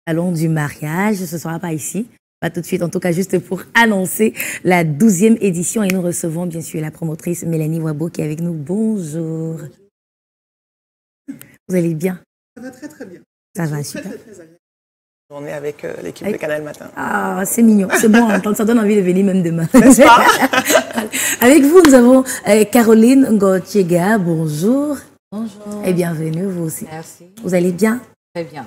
salon du mariage. Ce ne sera pas ici, pas tout de suite, en tout cas juste pour annoncer la 12e édition. Et nous recevons bien sûr la promotrice Mélanie Wabo qui est avec nous. Bonjour. Vous allez bien? Ça va très très bien. Ça va, super. On est avec l'équipe de Canal Matin. Ah, c'est mignon, c'est bon à entendre, ça donne envie de venir même demain. N'est-ce pas? Avec vous, nous avons Caroline Ngotchega. Bonjour. Bonjour. Et bienvenue, vous aussi. Merci. Vous allez bien? Très bien.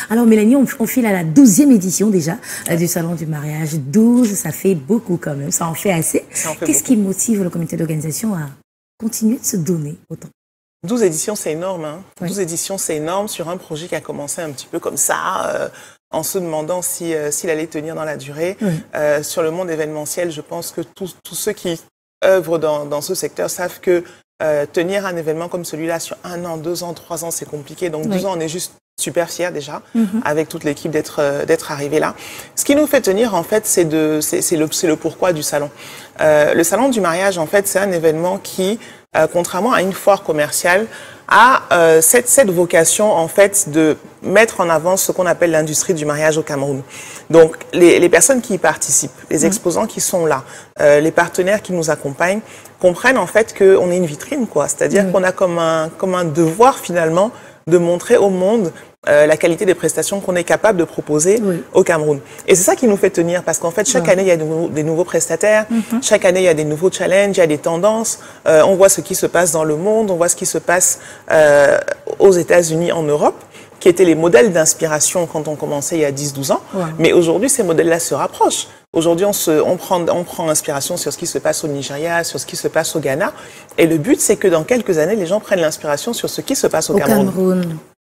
Alors Mélanie, on file à la 12e édition déjà du Salon du mariage. 12, ça fait beaucoup quand même, ça en fait assez. Qu'est-ce qui motive le comité d'organisation à continuer de se donner autant? 12 éditions, c'est énorme. Hein. Oui. 12 éditions, c'est énorme sur un projet qui a commencé un petit peu comme ça, en se demandant s'il allait tenir dans la durée. Oui. Sur le monde événementiel, je pense que tous ceux qui œuvrent dans ce secteur savent que tenir un événement comme celui-là sur 1 an, 2 ans, 3 ans, c'est compliqué. Donc 12 ans, on est juste super fiers déjà, avec toute l'équipe d'être arrivés là. Ce qui nous fait tenir, en fait, c'est le pourquoi du salon. Le salon du mariage, en fait, c'est un événement qui, contrairement à une foire commerciale, a cette vocation, en fait, de mettre en avant ce qu'on appelle l'industrie du mariage au Cameroun. Donc, les personnes qui y participent, les exposants qui sont là, les partenaires qui nous accompagnent, comprennent, en fait, qu'on est une vitrine, quoi. C'est-à-dire qu'on a comme un devoir, finalement, de montrer au monde la qualité des prestations qu'on est capable de proposer au Cameroun. Et c'est ça qui nous fait tenir, parce qu'en fait, chaque année, il y a des nouveaux prestataires, chaque année, il y a des nouveaux challenges, il y a des tendances, on voit ce qui se passe dans le monde, on voit ce qui se passe aux États-Unis, en Europe, qui étaient les modèles d'inspiration quand on commençait il y a 10-12 ans. Mais aujourd'hui, ces modèles-là se rapprochent. Aujourd'hui, on prend inspiration sur ce qui se passe au Nigeria, sur ce qui se passe au Ghana. Et le but, c'est que dans quelques années, les gens prennent l'inspiration sur ce qui se passe au Cameroun.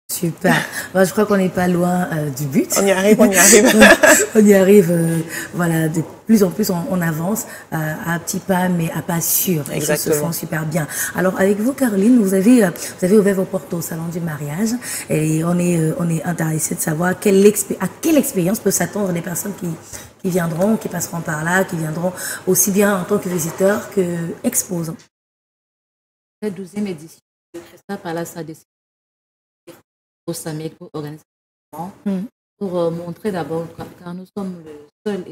Super. Moi, je crois qu'on n'est pas loin du but. On y arrive, on y arrive. On y arrive, voilà, de plus en plus, on avance à petits pas, mais à pas sûrs. Les choses se font super bien. Alors, avec vous, Caroline, vous avez ouvert vos portes au salon du mariage et on est intéressé de savoir à quelle expérience peut s'attendre les personnes qui viendront, qui passeront par là, qui viendront aussi bien en tant que visiteurs que exposants. La 12e édition de Crystal Palace a décidé au SAMEC pour organiser pour montrer d'abord, car nous sommes le seul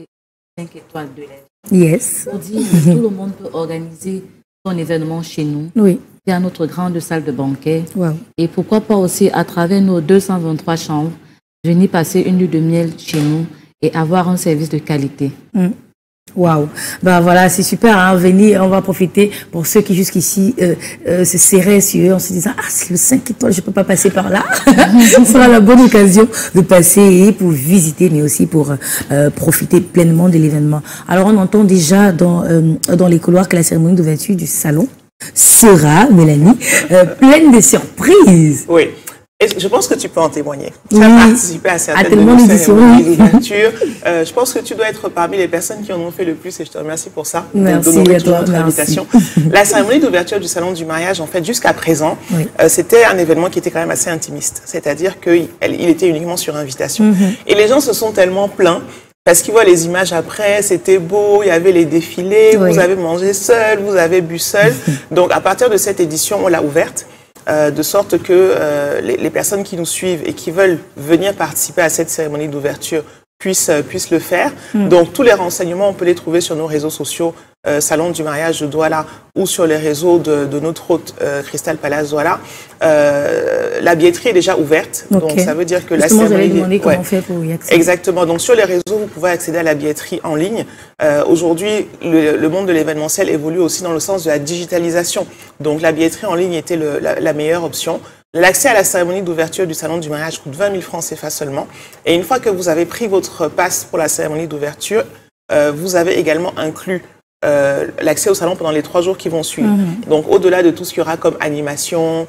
5 étoiles de l'air. Yes. Pour dire que tout le monde peut organiser son événement chez nous. Oui. Il y a notre grande salle de banquet. Wow. Et pourquoi pas aussi, à travers nos 223 chambres, venir passer une nuit de miel chez nous et avoir un service de qualité. Waouh, ben voilà, c'est super, hein. Venir, on va profiter pour ceux qui jusqu'ici se serraient sur eux en se disant, ah, c'est le 5 étoiles, je peux pas passer par là. Ce sera la bonne occasion de passer pour visiter, mais aussi pour profiter pleinement de l'événement. Alors, on entend déjà dans les couloirs que la cérémonie d'ouverture du salon sera, Mélanie, pleine de surprises. Oui. Et je pense que tu peux en témoigner. Tu as participé à certaines de nos cérémonies d'ouverture. Je pense que tu dois être parmi les personnes qui en ont fait le plus et je te remercie pour ça. Merci à toi. Notre invitation. La cérémonie d'ouverture du salon du mariage, en fait, jusqu'à présent, c'était un événement qui était quand même assez intimiste. C'est-à-dire qu'il était uniquement sur invitation. Et les gens se sont tellement plaints parce qu'ils voient les images après, c'était beau, il y avait les défilés, vous avez mangé seul, vous avez bu seul. Donc, à partir de cette édition, on l'a ouverte. De sorte que les personnes qui nous suivent et qui veulent venir participer à cette cérémonie d'ouverture puissent le faire. Donc, tous les renseignements, on peut les trouver sur nos réseaux sociaux, Salon du mariage de Douala, ou sur les réseaux de notre hôte, Crystal Palace Douala. La billetterie est déjà ouverte. Donc, ça veut dire que la cérémonie... Comment on fait pour y accéder. Exactement. Donc, sur les réseaux, vous pouvez accéder à la billetterie en ligne. Aujourd'hui, le monde de l'événementiel évolue aussi dans le sens de la digitalisation. Donc, la billetterie en ligne était la meilleure option. L'accès à la cérémonie d'ouverture du salon du mariage coûte 20 000 francs CFA seulement. Et une fois que vous avez pris votre passe pour la cérémonie d'ouverture, vous avez également inclus l'accès au salon pendant les 3 jours qui vont suivre. Donc, au-delà de tout ce qu'il y aura comme animation,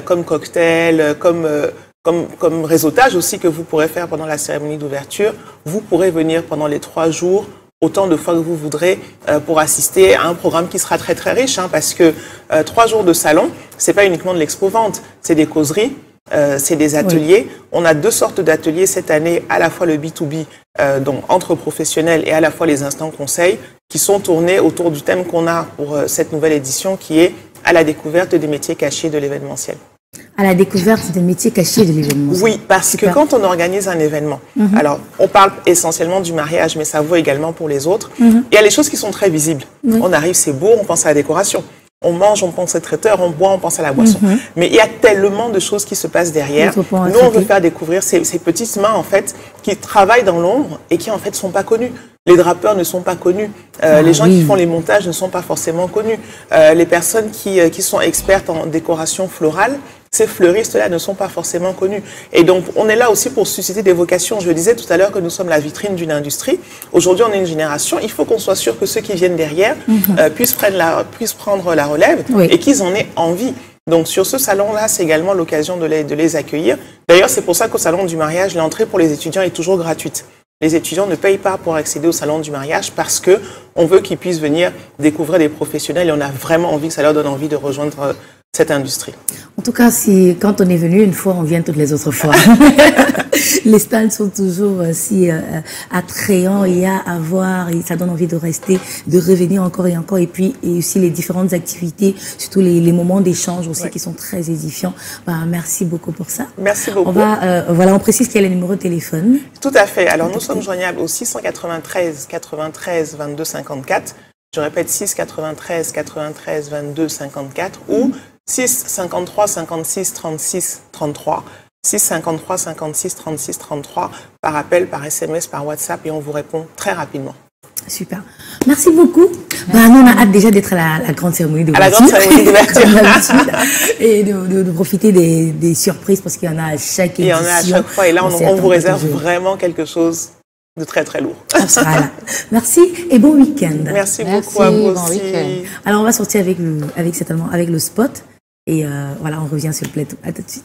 comme cocktail, comme réseautage aussi que vous pourrez faire pendant la cérémonie d'ouverture, vous pourrez venir pendant les 3 jours autant de fois que vous voudrez pour assister à un programme qui sera très très riche, hein, parce que 3 jours de salon, c'est pas uniquement de l'expo-vente, c'est des causeries, c'est des ateliers. On a 2 sortes d'ateliers cette année, à la fois le B2B, donc entre professionnels, et à la fois les instants conseils, qui sont tournés autour du thème qu'on a pour cette nouvelle édition, qui est à la découverte des métiers cachés de l'événementiel. À la découverte des métiers cachés de l'événement. Oui, parce que quand on organise un événement, alors on parle essentiellement du mariage, mais ça vaut également pour les autres, il y a les choses qui sont très visibles. On arrive, c'est beau, on pense à la décoration. On mange, on pense au traiteur, on boit, on pense à la boisson. Mais il y a tellement de choses qui se passent derrière. Nous, on veut faire découvrir ces petites mains, en fait, qui travaillent dans l'ombre et qui, en fait, ne sont pas connues. Les drapeurs ne sont pas connus. Les gens qui font les montages ne sont pas forcément connus. Les personnes qui sont expertes en décoration florale, ces fleuristes-là ne sont pas forcément connus. Et donc, on est là aussi pour susciter des vocations. Je disais tout à l'heure que nous sommes la vitrine d'une industrie. Aujourd'hui, on est une génération. Il faut qu'on soit sûr que ceux qui viennent derrière puissent prendre la relève et qu'ils en aient envie. Donc, sur ce salon-là, c'est également l'occasion de les accueillir. D'ailleurs, c'est pour ça qu'au salon du mariage, l'entrée pour les étudiants est toujours gratuite. Les étudiants ne payent pas pour accéder au salon du mariage parce que on veut qu'ils puissent venir découvrir des professionnels et on a vraiment envie que ça leur donne envie de rejoindre cette industrie. En tout cas, quand on est venu une fois, on vient toutes les autres fois. Les stands sont toujours si attrayants et à voir, et ça donne envie de rester, de revenir encore et encore. Et puis, et aussi les différentes activités, surtout les moments d'échange aussi qui sont très édifiants. Bah, merci beaucoup pour ça. Merci beaucoup. On précise qu'il y a le numéro de téléphone. Tout à fait. Alors, nous sommes joignables au 693 93 22 54. Je répète, 6 93 93 22 54 ou 6 53 56 36 33. 6 53 56 36 33 par appel, par SMS, par WhatsApp et on vous répond très rapidement. Super. Merci beaucoup. Bah, nous, on a hâte déjà d'être à la grande cérémonie d'ouverture. À la grande cérémonie d'ouverture. Et de profiter des surprises parce qu'il y en a à chaque édition. Il y en a à chaque fois et là, on vous réserve vraiment quelque chose de très très lourd. Voilà. Merci et bon week-end. Merci beaucoup à vous aussi. Alors, on va sortir avec le spot et voilà, on revient sur le plateau. À tout de suite.